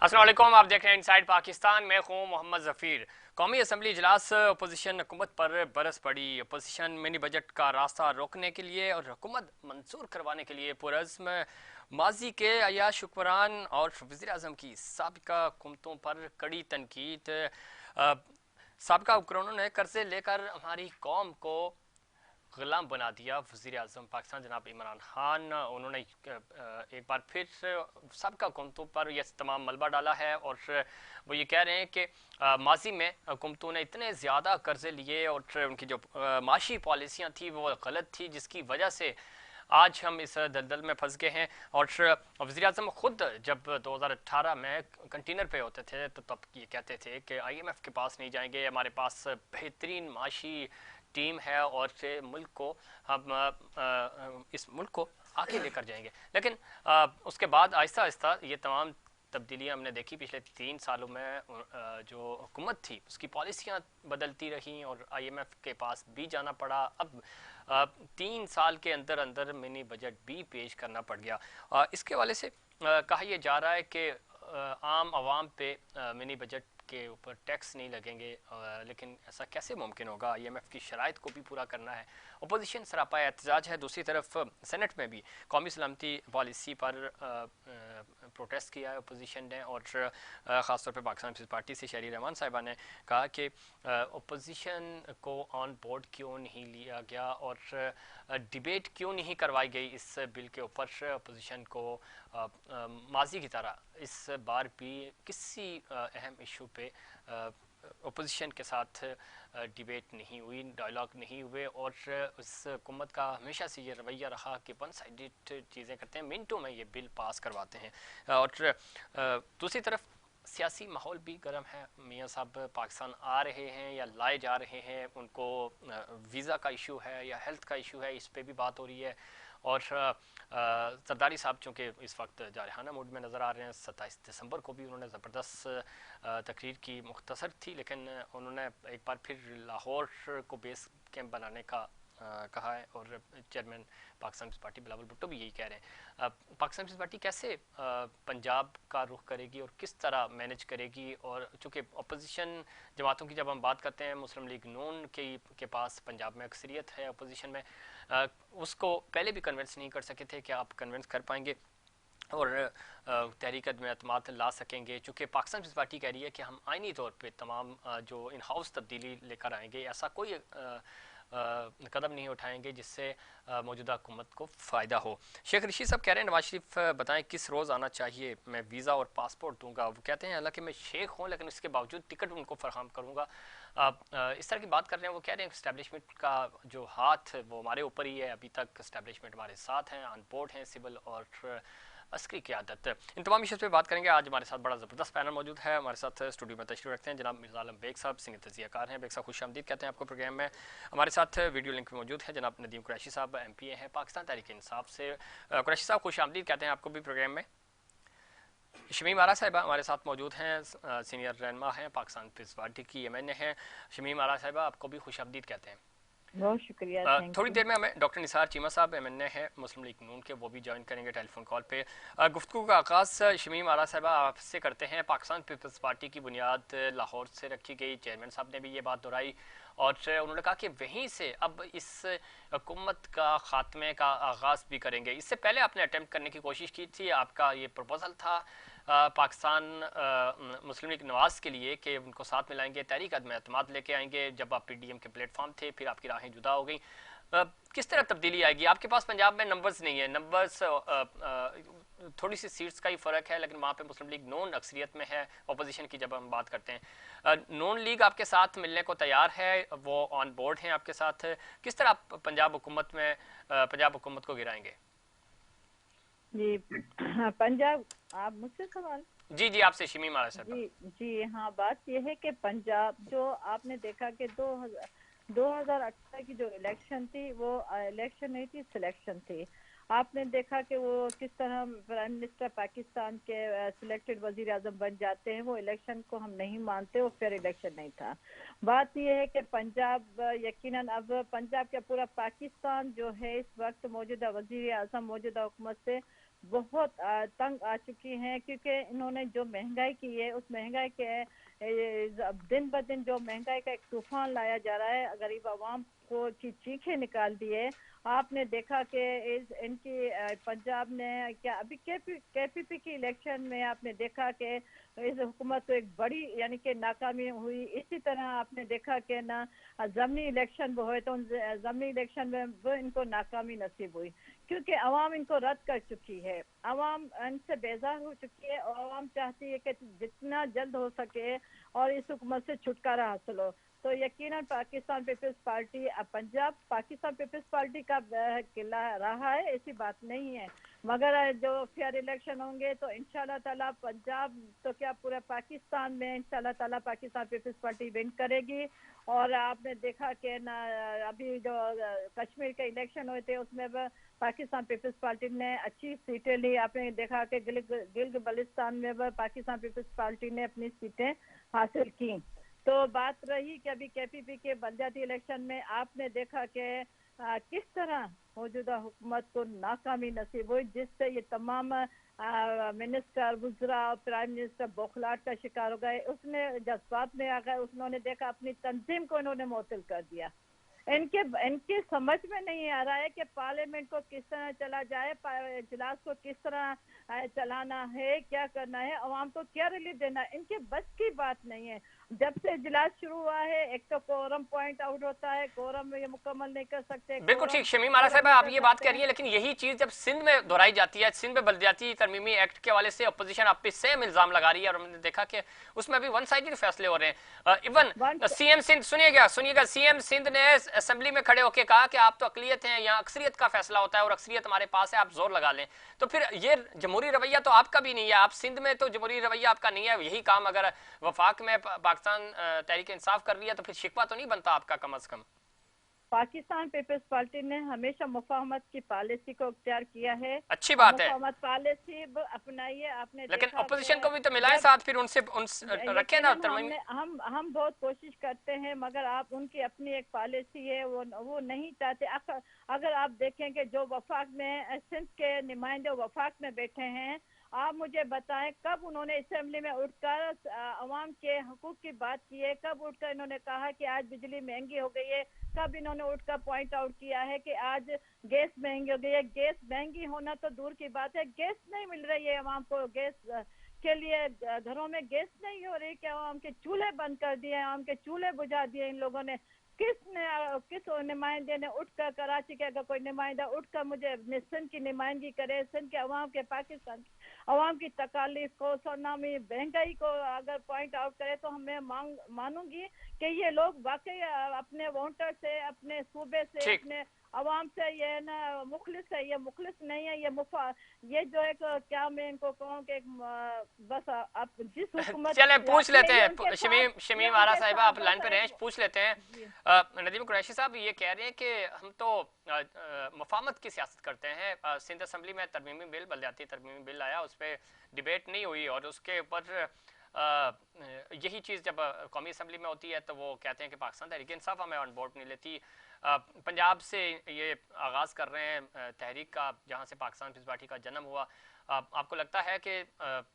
अस्सलाम वालेकुम, आप देख रहे हैं इनसाइड पाकिस्तान। मैं हूँ मोहम्मद जफ़ीर। कौमी असम्बली इजलास अपोजिशन हुकूमत पर बरस पड़ी। अपोजिशन मिनी बजट का रास्ता रोकने के लिए और हुकूमत मंसूर करवाने के लिए पुरज़्म माजी के अयाश हुक्मरान और वज़ीर आज़म की साबिका हुकूमतों पर कड़ी तनकीद। साबिका हुक्मरानों ने कर्जे लेकर हमारी कौम को गुलाम बना दिया। वज़ीर आज़म पाकिस्तान जनाब इमरान खान उन्होंने एक बार फिर सबका हुकूमतों पर यह तमाम मलबा डाला है और वो ये कह रहे हैं कि माजी में हुकूमतों ने इतने ज़्यादा कर्जे लिए और उनकी जो माशी पॉलिसियाँ थी वो गलत थी, जिसकी वजह से आज हम इस दलदल में फंस गए हैं। और वज़ीर आज़म ख़ुद जब 2018 में कंटेनर पे होते थे तो तब ये कहते थे कि IMF के पास नहीं जाएंगे, हमारे पास बेहतरीन माशी टीम है और मुल्क को हम इस मुल्क को आगे लेकर जाएंगे। लेकिन उसके बाद आहिस्ता आहिस्ता ये तमाम तब्दीलियाँ हमने देखी। पिछले 3 सालों में जो हुकूमत थी उसकी पॉलिसियाँ बदलती रहीं और IMF के पास भी जाना पड़ा। अब 3 साल के अंदर अंदर मिनी बजट भी पेश करना पड़ गया। इसके हवाले से कहा यह जा रहा है कि आम आवाम पे मिनी बजट के ऊपर टैक्स नहीं लगेंगे, लेकिन ऐसा कैसे मुमकिन होगा? IMF की शराइत को भी पूरा करना है। अपोजिशन सरापा एहतजाज है। दूसरी तरफ सेनेट में भी कौमी सलामती पॉलिसी पर प्रोटेस्ट किया है अपोजिशन ने और ख़ासतौर पर पाकिस्तान पीपल्स पार्टी से शहरी रहमान साहिबा ने कहा कि अपोजिशन को ऑन बोर्ड क्यों नहीं लिया गया और डिबेट क्यों नहीं करवाई गई इस बिल के ऊपर। अपोजिशन को माजी की तरह इस बार भी किसी अहम इशू पे अपोजिशन के साथ डिबेट नहीं हुई, डायलॉग नहीं हुए और उस हुकूमत का हमेशा से ये रवैया रहा कि वन साइडेड चीज़ें करते हैं, मिनटों में ये बिल पास करवाते हैं। और दूसरी तरफ सियासी माहौल भी गर्म है। मियाँ साहब पाकिस्तान आ रहे हैं या लाए जा रहे हैं, उनको वीज़ा का इशू है या हेल्थ का इशू है, इस पर भी बात हो रही है। और सरदारी साहब चूँकि इस वक्त जारहाना मूड में नज़र आ रहे हैं। 27 दिसंबर को भी उन्होंने ज़बरदस्त तकरीर की, मुख्तसर थी लेकिन उन्होंने एक बार फिर लाहौर को बेस कैंप बनाने का कहा है और चेयरमैन पाकिस्तान पीपल्स पार्टी बिलावल भुट्टो भी यही कह रहे हैं। पाकिस्तान पीपल्स पार्टी कैसे पंजाब का रुख करेगी और किस तरह मैनेज करेगी? और चूँकि अपोजिशन जमातों की जब हम बात करते हैं, मुस्लिम लीग नून के पास पंजाब में अक्सरियत है अपोजिशन में, उसको पहले भी कन्विंस नहीं कर सके थे कि आप कन्विंस कर पाएंगे और तहरीक में अतमाद ला सकेंगे। चूँकि पाकिस्तान पीपल्स पार्टी कह रही है कि हम आइनी तौर पे तमाम जो इन हाउस तब्दीली लेकर आएंगे, ऐसा कोई कदम नहीं उठाएंगे जिससे मौजूदा हुकूमत को फ़ायदा हो। शेख ऋषि साहब कह रहे हैं नवाज शरीफ बताएं किस रोज़ आना चाहिए, मैं वीज़ा और पासपोर्ट दूंगा। वो कहते हैं हालांकि मैं शेख हूँ लेकिन इसके बावजूद टिकट उनको फराहम करूँगा। इस तरह की बात कर रहे हैं। वो कह रहे हैं इस्टेब्लिशमेंट का जो हाथ वो हमारे ऊपर ही है, अभी तक इस्टेब्लिशमेंट हमारे साथ हैं, ऑन बोर्ड हैं सिविल और अस्करी क़यादत। इन तमाम इशूज़ पे बात करेंगे। आज हमारे साथ बड़ा ज़बरदस्त पैनल मौजूद है। हमारे साथ स्टूडियो में तशरीफ़ रखते हैं जनाब मिर्ज़ा आलम बेग साहब, सीनियर तजियाकार हैं। बेग साहब खुश आमदीद कहते हैं आपको प्रोग्राम में। हमारे साथ वीडियो लिंक में मौजूद है जनाब नदीम कुरैशी साहब, MPA हैं पाकिस्तान तहरीक इंसाफ से। कुरैशी साहब खुश आमदीद कहते हैं आपको भी प्रोग्राम में। शमीम आरा साहिबा हमारे साथ मौजूद हैं, सीनियर रहनुमा हैं, पाकिस्तान पीपल्स पार्टी की MNA हैं। शमीम आरा साहिबा आपको भी खुश आमदीद कहते हैं। बहुत शुक्रिया, थैंक थोड़ी यू। देर में हमें डॉक्टर निसार चीमा साहब MNA है मुस्लिम लीग नून के, वो भी ज्वाइन करेंगे टेलीफोन कॉल पे। गुफ्तगू का आगाज़ शमीम आरा साहबा आपसे करते हैं। पाकिस्तान पीपल्स पार्टी की बुनियाद लाहौर से रखी गई, चेयरमैन साहब ने भी ये बात दोहराई और उन्होंने कहा कि वहीं से अब इस हुकूमत का ख़ात्मे का आगाज़ भी करेंगे। इससे पहले आपने अटैम्प्ट करने की कोशिश की थी, आपका ये प्रपोजल था पाकिस्तान मुस्लिम लीग नवाज के लिए कि उनको साथ मिलाएंगे, तहरीक अदम एतमाद लेके आएंगे। जब आप PDM के प्लेटफॉर्म थे फिर आपकी राहें जुदा हो गई। किस तरह तब्दीली आएगी? आपके पास पंजाब में नंबर्स नहीं है, नंबर्स थोड़ी सी सीट्स का ही फ़र्क है, लेकिन वहाँ पे मुस्लिम लीग नॉन अक्सरियत में है अपोजिशन की। जब हम बात करते हैं नॉन लीग आपके साथ मिलने को तैयार है, वो ऑन बोर्ड हैं आपके साथ। किस तरह आप पंजाब हुकूमत को गिराएंगे? जी पंजाब, आप मुझसे सवाल? जी जी, आपसे शमीम आरा साहब। जी जी हाँ, बात यह है कि पंजाब जो आपने देखा कि 2018 की जो इलेक्शन थी वो इलेक्शन नहीं थी, सिलेक्शन थी। आपने देखा कि वो किस तरह प्राइम मिनिस्टर पाकिस्तान के सिलेक्टेड वजीर आजम बन जाते हैं। वो इलेक्शन को हम नहीं मानते, वो फेयर इलेक्शन नहीं था। बात यह है कि पंजाब यकीनन अब पंजाब का पूरा पाकिस्तान जो है इस वक्त मौजूदा वजीर आजम, मौजूदा हुकूमत से बहुत तंग आ चुकी हैं, क्योंकि इन्होंने जो महंगाई की है उस महंगाई के दिन ब दिन जो महंगाई का एक तूफान लाया जा रहा है, गरीब आवाम को की चीखें निकाल दी है। आपने देखा कि इनकी पंजाब ने क्या अभी केपीपी की इलेक्शन में आपने देखा कि इस हुकूमत को एक बड़ी यानी कि नाकामी हुई। इसी तरह आपने देखा कि ना ज़मीनी इलेक्शन वो हुए तो उन ज़मीनी इलेक्शन में वो इनको नाकामी नसीब हुई, क्योंकि अवाम इनको रद्द कर चुकी है। अवाम इनसे बेजार हो चुकी है और अवाम चाहती है कि जितना जल्द हो सके और इस हुकूमत से छुटकारा हासिल हो। तो यकीनन पाकिस्तान पीपल्स पार्टी पंजाब पाकिस्तान पीपल्स पार्टी का किला रहा है, ऐसी बात नहीं है। मगर जो फेयर इलेक्शन होंगे तो इंशाल्लाह ताला पंजाब तो क्या पूरे पाकिस्तान में इंशाल्लाह ताला पाकिस्तान पीपल्स पार्टी विन करेगी। और आपने देखा कि ना अभी जो कश्मीर के इलेक्शन हुए थे उसमें पाकिस्तान पीपल्स पार्टी ने अच्छी सीटें ली। आपने देखा कि गिलगित बल्तिस्तान में पाकिस्तान पीपल्स पार्टी ने अपनी सीटें हासिल की। तो बात रही कि अभी केपीपी के बलदियाती इलेक्शन में आपने देखा कि किस तरह मौजूदा हुकूमत को नाकामी नसीब हुई, जिससे ये तमाम मिनिस्टर वुज़रा और प्राइम मिनिस्टर बौखलाहट का शिकार हो गए। उसने जज्बात में आ गए, उन्होंने देखा अपनी तंजीम को इन्होंने मुअत्तल कर दिया। इनके इनके समझ में नहीं आ रहा है कि पार्लियामेंट को किस तरह चला जाए, इजलास को किस तरह चलाना है, क्या करना है, अवाम को क्या रिलीफ देना है, इनके बस की बात नहीं है। जब से इजलास शुरू हुआ है एक तो कोरम पॉइंट आउट होता है, कोरम ये मुकम्मल नहीं कर सकते, बिल्कुल कोरम ठीक शमीम आरा पूरा साहब, नहीं आप कर ये बात सकते कह रही हैं। हैं, लेकिन यही चीज जब सिंध में दोहराई जाती है, सिंध में बलदियाती तरमीमी एक्ट के हवाले से अपोजिशन आप पे सेम इल्जाम लगा रही है, और हमने देखा कि उसमें अभी वन साइडेड फैसले हो रहे हैं। इवन वन सीएम सिंध, सुनिएगा सीएम सिंध ने असेंबली में खड़े होकर कहा कि आप तो अकलियत हैं, यहाँ अक्सरियत का फैसला होता है और अक्सरियत हमारे पास है, आप जोर लगा लें। तो फिर ये जमहूरी रवैया तो आपका भी नहीं है, आप सिंध में तो जमहूरी रवैया आपका नहीं है। यही काम अगर वफाक में पाकिस्तान तहरीक इंसाफ कर रही है तो फिर शिकवा तो नहीं बनता आपका कम अज कम। पाकिस्तान पीपल्स पार्टी ने हमेशा मुफाहमत की पॉलिसी को इख्तियार किया है अच्छी और बात है, मुफाहमत पॉलिसी अपनाई है। आपने लेकिन देखा अपोजिशन कि को भी तो मिलाएं जब साथ, फिर उनसे रखें ना यकीनन तरमीमी। हम बहुत कोशिश करते हैं, मगर आप उनकी अपनी एक पॉलिसी है, वो नहीं चाहते। अगर आप देखें कि जो वफाक में सिंध के नुमाइंदे वफाक में बैठे हैं, आप मुझे बताएं कब उन्होंने असेंबली में उठकर अवाम के हकूक की बात की है, कब उठकर इन्होंने कहा कि आज बिजली महंगी हो गई है, कब इन्होंने उठकर पॉइंट आउट किया है कि आज गैस महंगी हो गई है। गैस महंगी होना तो दूर की बात है, गैस नहीं मिल रही है अवाम को, गैस के लिए घरों में गैस नहीं हो रही, क्या आम के चूल्हे बंद कर दिए, आम के चूल्हे बुझा दिए इन लोगों ने। किस नुमाइंदे ने उठकर, कराची के अगर कोई नुमाइंदा उठकर मुझे सिंध की नुमाइंदगी करे, सिंध के अवाम के, पाकिस्तान अवाम की तकालीफ को, सोनामी महंगाई को अगर पॉइंट आउट करे तो मैं मानूंगी कि ये लोग वाकई अपने वोटर से, अपने सूबे से, ठीक, अपने अवाम से ये ना मुखलिस है। ये मुखलिस नहीं है, ये जो एक क्या मैं इनको कहूँ कि बस आप जिस हुकूमत चले पूछ लेते ये उनके हैं। साथ, शमीम ये आरा उनके साहिबा, साथ आप लाइन बस पे रहें, एक पूछ लेते हैं। जी नदीम कुरैशी साहब ये कह रहे हैं कि हम तो मुफाहमत की सियासत करते हैं। सिंध असम्बली में तरमीमी बिल, बलदियाती तरमीमी बिल आया, उस पर डिबेट नहीं हुई, और उसके ऊपर यही चीज़ जब कौमी असम्बली में होती है तो वो कहते हैं कि पाकिस्तान तहरीक इंसाफ हमें ऑन बोर्ड नहीं लेती। पंजाब से ये आगाज़ कर रहे हैं तहरीक का, जहाँ से पाकिस्तान पीपल्स पार्टी का जन्म हुआ। आपको लगता है कि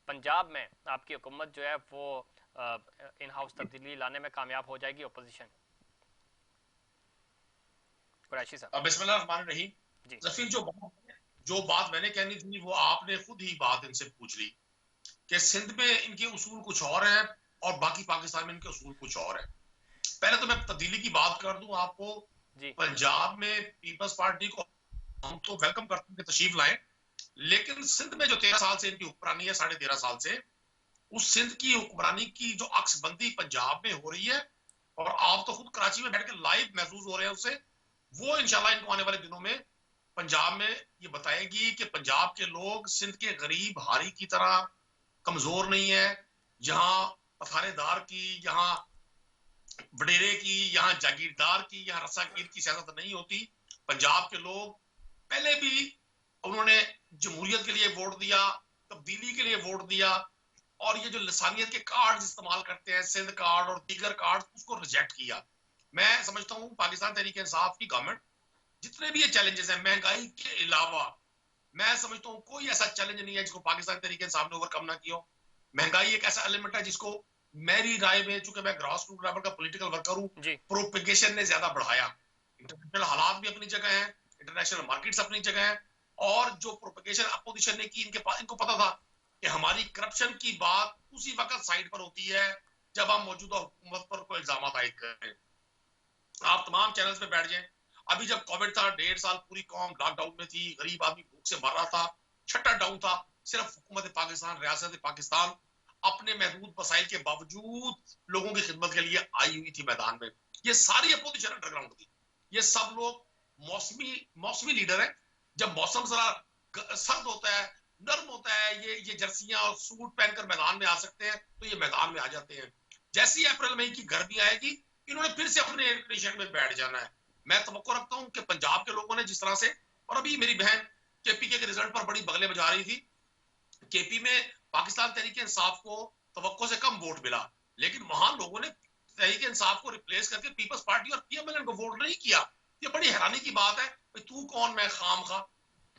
पंजाब में आपकी हुकूमत जो है वो इन हाउस तब्दीली लाने में कामयाब हो जाएगी अपोजिशन? कुरैशी साहब। बिस्मिल्लाह रहमान रहीम। जी जफीर, जो बात मैंने कहनी थी वो आपने खुद ही बात इनसे पूछ ली कि सिंध में इनके उसूल कुछ और है और बाकी पाकिस्तान में इनके उसूल कुछ और है। पहले तो मैं तब्दीली की बात कर दूं आपको। जी पंजाब में पीपल्स पार्टी को हम तो वेलकम करते हैं, तशरीफ लाएं, लेकिन सिंध में जो 13 साल से इनकी हुक्मरानी है, 13.5 साल से, उस सिंध की हुक्मरानी की जो अक्सबंदी पंजाब में हो रही है, और आप तो खुद कराची में बैठ के लाइव महसूस हो रहे हैं उससे, वो इंशाल्लाह इनको आने वाले दिनों में पंजाब में ये बताएगी कि पंजाब के लोग सिंध के गरीब हारी की तरह कमजोर नहीं है। यहाँ पथानेदार की, यहाँ वडेरे की, यहाँ जागीरदार की, यहाँ रसाकीर की सियासत नहीं होती। पंजाब के लोग पहले भी उन्होंने जमहूरियत के लिए वोट दिया, तब्दीली के लिए वोट दिया, और ये जो लसानियत के कार्ड इस्तेमाल करते हैं, सिंध कार्ड और दीगर कार्ड, उसको रिजेक्ट किया। मैं समझता हूँ पाकिस्तान तहरीक इंसाफ की गवर्नमेंट जितने भी ये चैलेंजेस हैं, महंगाई के अलावा मैं समझता हूँ कोई ऐसा चैलेंज नहीं है जिसको पाकिस्तान तरीके इंसाफ ने ओवरकम ना किया हो। महंगाई एक ऐसा एलिमेंट है जिसको मेरी राय में, चूंकि मैं ग्रास रूट लेवल का पॉलिटिकल वर्कर हूँ, प्रोपेगेशन ने ज्यादा बढ़ाया। इंटरनेशनल हालात भी अपनी जगह है, इंटरनेशनल मार्केट्स अपनी जगह है, और जो प्रोपेगेशन अपोजिशन ने की, इनके पास, इनको पता था कि हमारी करप्शन की बात उसी वक्त साइड पर होती है जब हम मौजूदा हुकूमत पर कोई इल्जाम आयद करें। आप तमाम चैनल्स पे बैठ जाएं, अभी जब कोविड था 1.5 साल पूरी कौम लॉकडाउन में थी, गरीब आदमी भूख से मर रहा था, शटर डाउन था, सिर्फ हुकूमत पाकिस्तान, रियासत पाकिस्तान अपने महदूद वसाइल के बावजूद लोगों की खिदमत के लिए आई हुई थी मैदान में। ये सारी अपोजिशन अंडरग्राउंड थी, ये सब लोग मौसमी लीडर है। जब मौसम जरा सर्द होता है, नर्म होता है, ये जर्सियां और सूट पहनकर मैदान में आ सकते हैं, तो ये मैदान में आ जाते हैं। जैसी अप्रैल मई की गर्मी आएगी, इन्होंने फिर से अपने एयर कंडीशन में बैठ जाना है। मैं तवक्को रखता हूं कि पंजाब के लोगों ने जिस तरह से, और अभी मेरी बहन केपी के रिजल्ट पर बड़ी बगले बजा रही थी, केपी में पाकिस्तान तहरीक इंसाफ को तवक्को से कम वोट मिला, लेकिन वहां लोगों ने तहरीक इंसाफ को रिप्लेस करके पीपल्स पार्टी और पीएमएल को वोट नहीं किया। ये बड़ी हैरानी की बात है। तू कौन मैं खाम खा,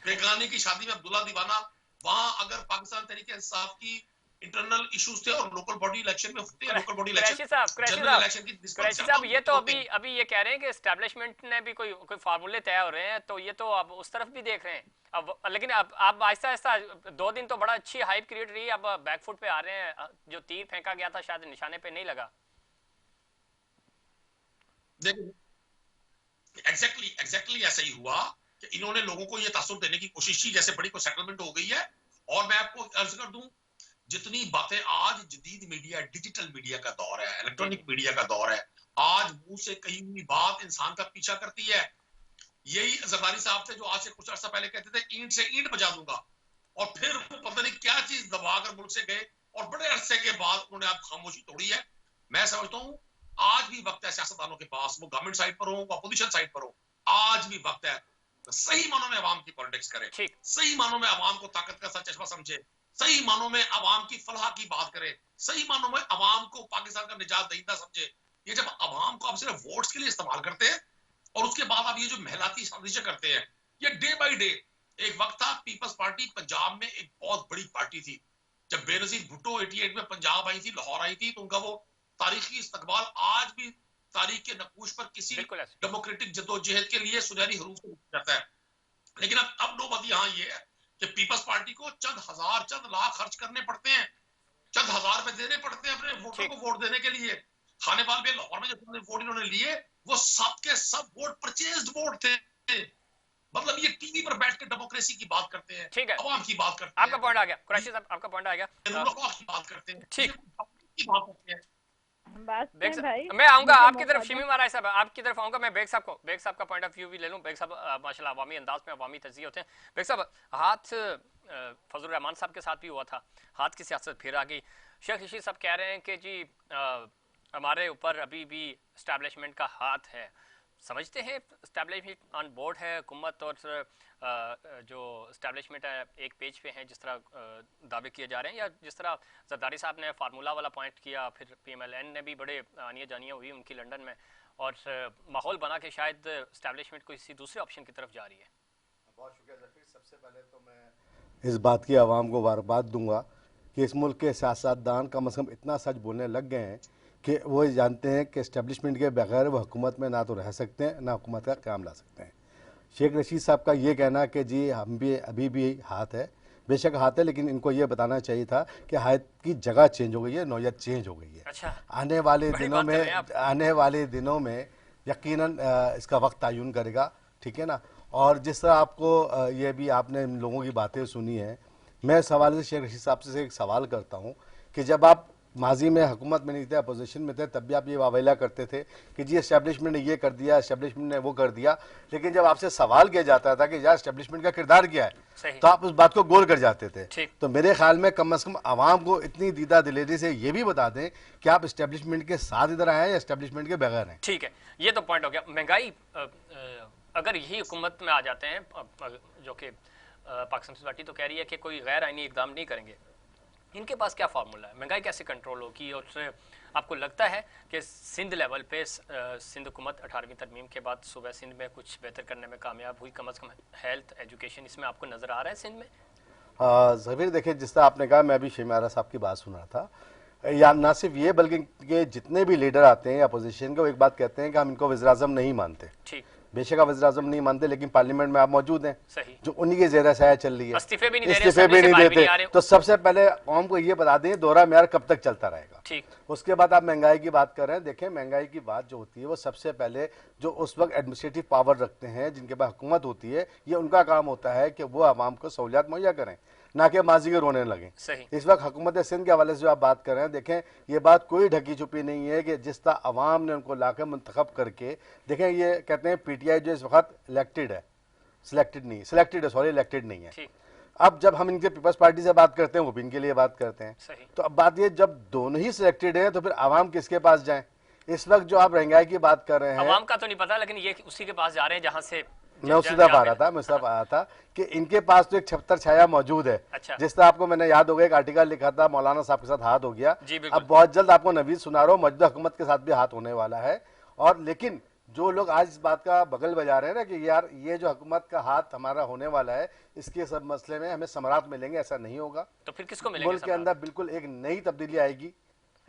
बेगानी की शादी में अब्दुल्ला दीवाना। वहां अगर पाकिस्तान तहरीक इंसाफ की इंटरनल इश्यूज थे और लोकल बॉडी इलेक्शन में होते हैं, local body election, general election की कुरैशी साहब, ये तो अभी ये कह रहे हैं कि एस्टेब्लिशमेंट ने भी कोई फार्मूले तय हो रहे हैं, तो ये तो अब उस तरफ भी देख रहे हैं अब। लेकिन अब आप आहिस्ता आहिस्ता 2 दिन तो बड़ा अच्छी हाइप क्रिएट रही, अब बैकफुट पे आ रहे हैं। जो तीर फेंका गया था शायद निशाने पे नहीं लगा। देखिए एग्जैक्टली ऐसा ही हुआ कि इन्होंने लोगों को ये तासुर देने की कोशिश की जैसे बड़ी कोई सेटलमेंट हो गई है। और मैं आपको अर्ज कर दूं, जितनी बातें आज जदीद मीडिया, डिजिटल मीडिया का दौर है, इलेक्ट्रॉनिक मीडिया का दौर है, आज मुंह से कही हुई बात इंसान का पीछा करती है। यही जरदारी साहब थे जो आज से कुछ अर्सा पहले कहते थे ईंट से ईंट बजा दूंगा, और फिर वो पता नहीं क्या चीज दबाकर मुल्क से गए, और बड़े अरसे के बाद उन्होंने आप खामोशी तोड़ी है। मैं समझता हूँ आज भी वक्त है सियासतदानों के पास, वो गवर्नमेंट साइड पर हो, वो अपोजिशन साइड पर हो, आज भी वक्त है सही मानों में अवाम की पॉलिटिक्स करें, सही मानों में अवाम को ताकत का चश्मा समझे, सही मानों में अवाम की फलाह की बात करे, सही मानों में अवाम को पाकिस्तान का निजात दहिंदा समझे। ये जब अवाम को आप सिर्फ वोट्स के लिए इस्तेमाल करते हैं, और उसके बाद आप ये जो महलाती साजिशें करते हैं, ये डे बाय डे। एक वक्त था पीपल्स पार्टी पंजाब में एक बहुत बड़ी पार्टी थी। जब बेनजीर भुट्टो 88 में पंजाब आई थी, लाहौर आई थी, तो उनका वो तारीखी इस्तकबाल आज भी तारीख के नकूश पर किसी डेमोक्रेटिक जद्दोजहद के लिए सुनहरी हरूफ से जाता है। लेकिन अब नौबत यहाँ ये है कि पीपल्स पार्टी को चंद हजार, चंद लाख खर्च करने पड़ते हैं, चंद हजार रुपए देने पड़ते हैं अपने वोटरों को वोट देने के लिए। खानेवाल में, लाहौर में जो वोट इन्होंने लिए, वो सब के सब वोट परचेज्ड वोट थे। मतलब ये टीवी पर बैठ के डेमोक्रेसी की बात करते हैं, ठीक है, अवाम की बात करते हैं। आपका पॉइंट आ गया कुरैशी साहब, आपका पॉइंट आ गया, की बात करते हैं, ठीक की बात करते हैं। मैं आऊंगा आपकी तरफ, शिमी महाराज साहब आपकी तरफ आऊंगा। मैं बेग साहब का पॉइंट ऑफ व्यू भी ले लूं। बेग साहब माशाल्लाह अवामी अंदाज में अवामी तजिए होते हैं। बेग साहब, हाथ फजल रहमान साहब के साथ भी हुआ था, हाथ की सियासत फिर आ गई। शेख रशीद साहब कह रहे हैं कि जी हमारे ऊपर अभी भी एस्टैब्लिशमेंट का हाथ है। समझते हैं एस्टैब्लिशमेंट ऑन बोर्ड है, हुकूमत और जो एस्टैब्लिशमेंट है एक पेज पे है, जिस तरह दावे किए जा रहे हैं, या जिस तरह जरदारी साहब ने फार्मूला वाला पॉइंट किया, फिर पीएमएलएन ने भी बड़े आनिया जानियाँ हुई उनकी लंदन में, और माहौल बना के शायद एस्टैब्लिशमेंट को किसी दूसरे ऑप्शन की तरफ जा रही है। बहुत शुक्रिया जफीर। सबसे पहले तो मैं इस बात की आवाम को मुबारकबाद दूंगा कि इस मुल्क के सियासतदान कम अज़ कम इतना सच बोलने लग गए हैं कि वो जानते हैं कि इस्टेब्लिशमेंट के बगैर वो हुकूमत में ना तो रह सकते हैं, ना हुकूमत का क़याम ला सकते हैं। शेख रशीद साहब का ये कहना कि जी हम भी अभी भी हाथ है, बेशक हाथ है, लेकिन इनको ये बताना चाहिए था कि हाथ की जगह चेंज हो गई है, नौयत चेंज हो गई है। अच्छा। आने वाले दिनों में यकीनन इसका वक्त तयन करेगा, ठीक है ना। और जिस तरह आपको ये भी आपने लोगों की बातें सुनी हैं, मैं इस हवाले से शेख रशीद साहब से एक सवाल करता हूँ कि जब आप माजी में हुकूमत में नहीं थे, अपोजिशन में थे, तब भी आप ये वावेला करते थे कि जी एस्टेब्लिशमेंट ने ये कर दिया, एस्टेब्लिशमेंट ने वो कर दिया, लेकिन जब आपसे सवाल किया जाता था कि यार एस्टेब्लिशमेंट का किरदार क्या है, तो आप उस बात को गोल कर जाते थे। तो मेरे ख्याल में कम से कम आवाम को इतनी दीदा दिलेरी से ये भी बता दें कि आप एस्टेब्लिशमेंट के साथ इधर आए हैं या एस्टेब्लिशमेंट के बगैर हैं। ठीक है, ये तो पॉइंट हो गया। महंगाई अगर यही हुकूमत में आ जाते हैं, जो कि पाकिस्तान सोसाइटी तो कह रही है कि कोई गैर आइनी इकदाम नहीं करेंगे, इनके पास क्या फार्मूला है, महंगाई कैसे कंट्रोल होगी? और आपको लगता है कि सिंध लेवल पे सिंध हुकूमत 18वीं तरमीम के बाद सूबा सिंध में कुछ बेहतर करने में कामयाब हुई, कम अज़ कम हेल्थ एजुकेशन इसमें आपको नज़र आ रहा है सिंध में? ज़मीर देखिए, जिस तरह आपने कहा, मैं भी शेमारा साहब की बात सुन रहा था, या ना सिर्फ ये बल्कि के जितने भी लीडर आते हैं अपोजिशन के, वो एक बात कहते हैं कि हम इनको वज़ीर-ए-आज़म नहीं मानते। ठीक, बेशक आप वज़ीर-ए-आज़म नहीं मानते, लेकिन पार्लियामेंट में आप मौजूद हैं, सही, जो उन्हीं की ज़ेर साया चल रही है, इस्तीफे भी नहीं देते। तो सबसे पहले कौम को ये बता दें दोहरा म्यार कब तक चलता रहेगा। ठीक, उसके बाद आप महंगाई की बात कर रहे हैं, देखें महंगाई की बात जो होती है वो सबसे पहले जो उस वक्त एडमिनिस्ट्रेटिव पावर रखते हैं, जिनके पास हुकूमत होती है, ये उनका काम होता है कि वो आवाम को सहूलियात मुहैया करें, ना कि माजी के रोने लगें। सही, इस वक्त हुकूमत सिंध के हवाले से जो आप बात कर रहे हैं, देखें ये बात कोई ढकी छुपी नहीं है कि जिस तरह अवाम ने उनको लाकर मुंतखब करके, देखें ये कहते हैं PTI जो इस वक्त इलेक्टेड है, इलेक्टेड नहीं है। ठीक, अब जब हम इनके पीपल्स पार्टी से बात करते हैं, वो भी इनके लिए बात करते हैं। सही, तो अब बात ये, जब दोनों ही सिलेक्टेड हैं तो फिर आवाम किसके पास जाएं? इस वक्त जो आप महंगाई की बात कर रहे हैं, अवाम का तो नहीं पता, लेकिन ये उसी के पास जा रहे हैं जहां से मैं उसी तरफ आ रहा था कि इनके पास तो एक छप्तर छाया मौजूद है। अच्छा, जिस तरह आपको मैंने याद हो गया, एक आर्टिकल लिखा था, मौलाना साहब के साथ हाथ हो गया, अब बहुत जल्द आपको नवीद सुना रहा हूं, मौजूदा हुकूमत के साथ भी हाथ होने वाला है। और लेकिन जो लोग आज इस बात का बगल बजा रहे हैं ना कि यार ये जो हुकूमत का हाथ हमारा होने वाला है, इसके सब मसले में हमें समरात मिलेंगे, ऐसा नहीं होगा। तो फिर किसको मिलेंगे? मुल्क के अंदर बिल्कुल एक नई तब्दीली आएगी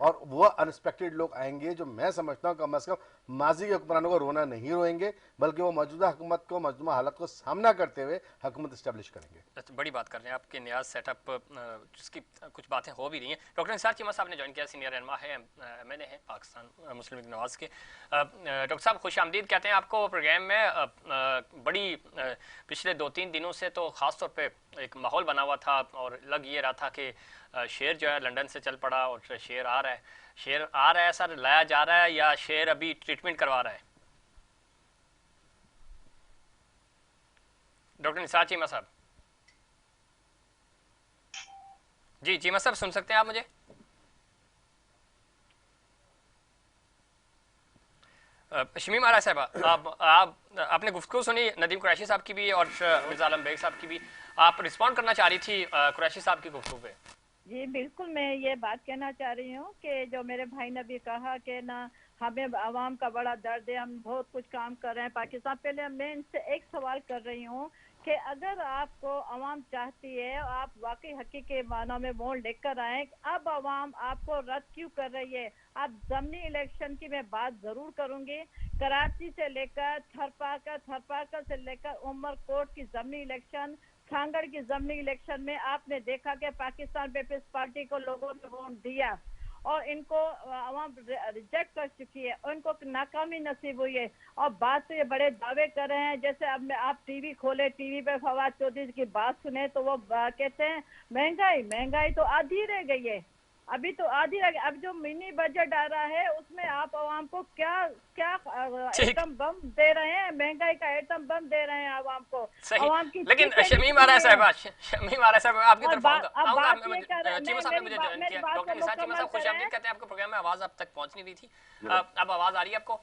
और वो अनएक्सपेक्टेड लोग आएंगे जो मैं समझता हूँ कम अज़ कम माजी के हुक्मरानों को रोना नहीं रोएंगे, बल्कि वो मौजूदा हुकूमत को, मौजूदा हालत को सामना करते हुए हुकूमत इस्टेब्लिश करेंगे। बड़ी बात कर रहे हैं आपके न्याज सेटअप, जिसकी कुछ बातें हो भी रही हैं। डॉक्टर निसार चीमा साहब ने ज्वाइन किया, सीनियर रहनुमा है, MNA है पाकिस्तान मुस्लिम लीग नवाज के। डॉक्टर साहब खुश आमदीद कहते हैं आपको प्रोग्राम में। बड़ी पिछले 2-3 दिनों से तो ख़ास तौर पर एक माहौल बना हुआ था और लग ये रहा था कि शेर जो है लंदन से चल पड़ा और शेर आ रहा है, सर लाया जा रहा है या शेर अभी ट्रीटमेंट करवा रहा है? डॉक्टर निसार चीमा साहब जी, चीमा साहब सुन सकते हैं आप मुझे? शमीम आरा साहब, आपने गुफ्तगू सुनी नदीम कुरैशी साहब की भी और मिर्जा आलम बेग साहब की भी, आप रिस्पॉन्ड करना चाह रही थी कुरैशी साहब की गुफ्तगू पे? जी बिल्कुल, मैं ये बात कहना चाह रही हूँ कि जो मेरे भाई ने भी कहा कि ना हमें आवाम का बड़ा दर्द है, हम बहुत कुछ काम कर रहे हैं पाकिस्तान। पहले मैं इनसे एक सवाल कर रही हूँ कि अगर आपको आवाम चाहती है, आप वाकई हकीकी मानों में वोट लेकर आए, अब आवाम आपको रद्द क्यों कर रही है? आप ज़मीनी इलेक्शन की मैं बात ज़रूर करूँगी, कराची से लेकर थरपाकर से लेकर उमरकोट की ज़मीनी इलेक्शन, खांगड़ की ज़मीनी इलेक्शन में आपने देखा कि पाकिस्तान पीपल्स पार्टी को लोगों ने वोट दिया और इनको आवाम रिजेक्ट कर चुकी है और इनको नाकामी नसीब हुई है। और बात तो ये बड़े दावे कर रहे हैं, जैसे अब आप टीवी खोले, टीवी पे फवाद चौधरी की बात सुने तो वो कहते हैं महंगाई तो आधी रह गई है, अभी तो आधी रह गई। अब जो मिनी बजट आ रहा है उसमें आप आवाम को क्या एटम बम दे रहे हैं, महंगाई का एटम बम दे रहे हैं आवाम को। आवाम की लेकिन शमीम आरा साहब आपकी तरफ चीमा साहब ने मुझे ज्वाइन किया। डॉक्टर निसार चीमा साहब खुश आमदीद कहते हैं आपको प्रोग्राम में, आवाज अब तक पहुंच नहीं रही थी, अब आवाज आ रही है आपको?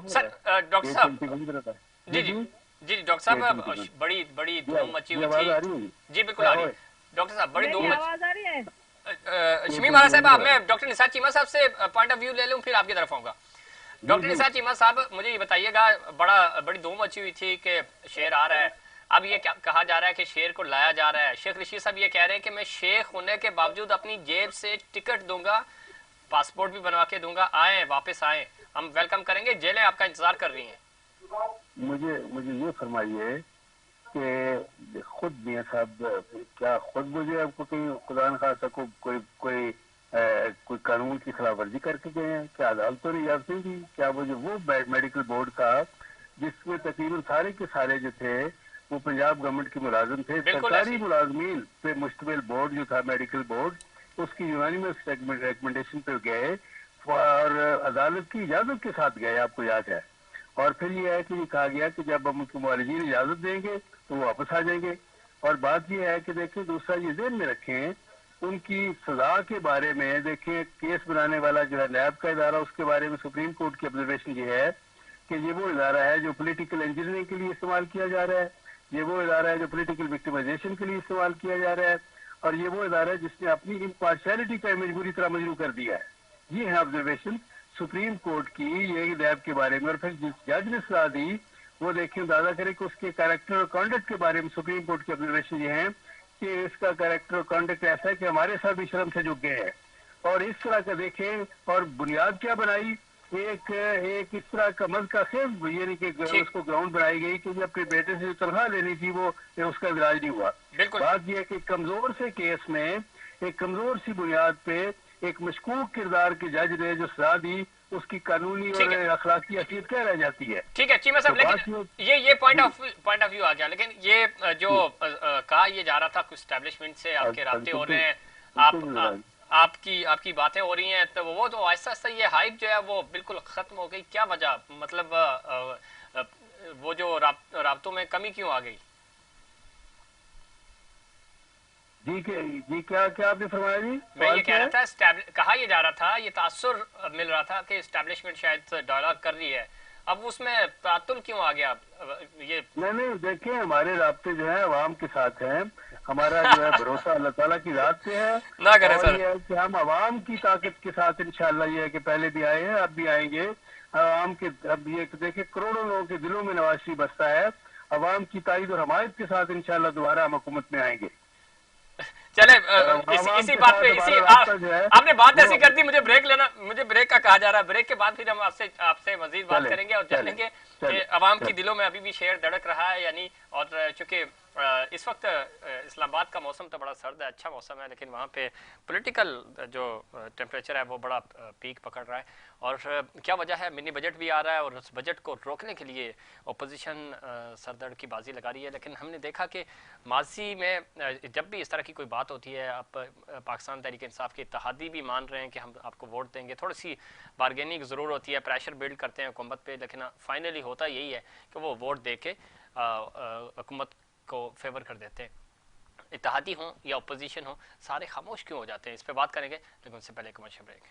सर डॉक्टर साहब जी डॉक्टर साहब, बड़ी धूम मची हुई थी। जी बिल्कुल आ रही है डॉक्टर साहब, बड़ी धूम आवाज आ रही है। शमीम आरा साहब, मैं डॉक्टर निसार चीमा साहब से पॉइंट ऑफ व्यू ले लूं फिर आपकी तरफ आऊंगा। डॉक्टर निसार चीमा साहब, मुझे ये बताइएगा, बड़ी धूम मची हुई थी कि शेर आ रहा है, अब ये कहा जा रहा है कि शेर को लाया जा रहा है। शेख रशीद साहब ये कह रहे हैं कि मैं शेख होने के बावजूद अपनी जेब से टिकट दूंगा, पासपोर्ट भी बनवा के दूंगा, आए वापस आए, हम वेलकम करेंगे, जेलें आपका इंतजार कर रही हैं। मुझे ये फरमाइए कि खुद मियां साहब क्या खुद मुझे आपको कहीं खुदा न खासा कोई कानून की खिलाफ वर्जी करके गए हैं? क्या अदालत तो नहीं इजाजत नहीं दी? क्या मुझे वो मेडिकल बोर्ड साहब जिसमें तकरीबन सारे के सारे जो थे वो पंजाब गवर्नमेंट के मुलाजिम थे, सरकारी मुलाजमीन पे मुश्तमिल बोर्ड जो था मेडिकल बोर्ड, उसकी यूनानिमस रिकमेंडेशन पे गए और अदालत की इजाजत के साथ गए, आपको याद है। और फिर ये है कि कहा गया कि जब हम उनके मुआलिजीन इजाजत देंगे तो वो वापस आ जाएंगे। और बात ये है कि देखिए, दूसरा ये ध्यान में रखें, उनकी सजा के बारे में देखें, केस बनाने वाला जो है नैब का इदारा, उसके बारे में सुप्रीम कोर्ट की ऑब्जर्वेशन ये है कि ये वो इदारा है जो पॉलिटिकल इंजीनियरिंग के लिए इस्तेमाल किया जा रहा है, ये वो इदारा है जो पॉलिटिकल विक्टिमाइजेशन के लिए इस्तेमाल किया जा रहा है। और ये वो इदारा है जिसने अपनी इम्पार्शियलिटी का इमेज बुरी तरह मजरू कर दिया है। ये है ऑब्जर्वेशन सुप्रीम कोर्ट की ये लैब के बारे में। और फिर जिस जज ने सलाह दी वो देखिए अंदाजा करें कि उसके कैरेक्टर और कॉन्डक्ट के बारे में सुप्रीम कोर्ट की ऑब्जर्वेशन ये है कि इसका कैरेक्टर और कॉन्डक्ट ऐसा है कि हमारे साथ भी शर्म से झुक गए हैं। और इस तरह का देखें, और बुनियाद क्या बनाई, एक इस तरह का मज का खेल, यानी कि उसको ग्राउंड बनाई गई कि अपने बेटे से जो तनख्वाह लेनी थी वो उसका इलाज नहीं हुआ। बात यह है कि कमजोर से केस में एक कमजोर सी बुनियाद पे एक मशकूक किरदार के जज ने जो सजा दी उसकी कानूनी और अखलाकी हैसियत क्या रह जाती है। ठीक है चीमा साहब, लेकिन ये पॉइंट ऑफ व्यू आ गया। लेकिन ये जो कहा ये जा रहा था कुछ एस्टेब्लिशमेंट से आपके राब्ते हो रहे हैं, आपकी बातें हो रही हैं, तो वो तो आहिस्ता आहिस्ता ये हाइप जो है वो बिल्कुल खत्म हो गई। क्या वजह, मतलब वो जो राब्तों में कमी क्यों आ गई? जी क्या आपने फरमाया जी? मैं ये कह रहा था, कहा ये जा रहा था, ये तासुर मिल रहा था कि एस्टेब्लिशमेंट शायद डायलॉग कर रही है, अब उसमें तातुल क्यों आ गया? ये नहीं देखिए, हमारे राब्ते जो है अवाम के साथ हैं, हमारा जो है भरोसा अल्लाह ताला की रात पे है ना करें सर। ये है कि हम अवाम की ताकत के साथ इंशाल्लाह, ये है कि पहले भी आए हैं अब भी आएंगे अवाम के। अब ये देखिए करोड़ों लोगों के दिलों में नवाज शरीफ बसता है, अवाम की ताईद और हमायत के साथ इंशाल्लाह दोबारा हम हुकूमत में आएंगे। चले इसी बात पे आपने बात ऐसी कर दी, मुझे ब्रेक का कहा जा रहा है। ब्रेक के बाद फिर हम आपसे मजीद बात करेंगे और जानेंगे कि अवाम की दिलों में अभी भी शेर धड़क रहा है यानी। और चूंकि इस वक्त इस्लामाबाद का मौसम तो बड़ा सर्द है, अच्छा मौसम है, लेकिन वहाँ पे पॉलिटिकल जो टेम्परेचर है वो बड़ा पीक पकड़ रहा है। और क्या वजह है? मिनी बजट भी आ रहा है और उस बजट को रोकने के लिए अपोजिशन सरदर्द की बाजी लगा रही है। लेकिन हमने देखा कि माजी में जब भी इस तरह की कोई बात होती है, आप पाकिस्तान तहरीक इंसाफ के इत्तेहादी भी मान रहे हैं कि हम आपको वोट देंगे, थोड़ी सी बारगेनिंग ज़रूर होती है, प्रेशर बिल्ड करते हैं हुकूमत पे, लेकिन फाइनली होता यही है कि वो वोट दे के हुकूमत को फेवर कर देते हैं। इत्तेहादी हों या अपोजिशन हो, सारे खामोश क्यों हो जाते हैं? इस पर बात करेंगे, लेकिन उससे पहले कमर्शियल ब्रेक।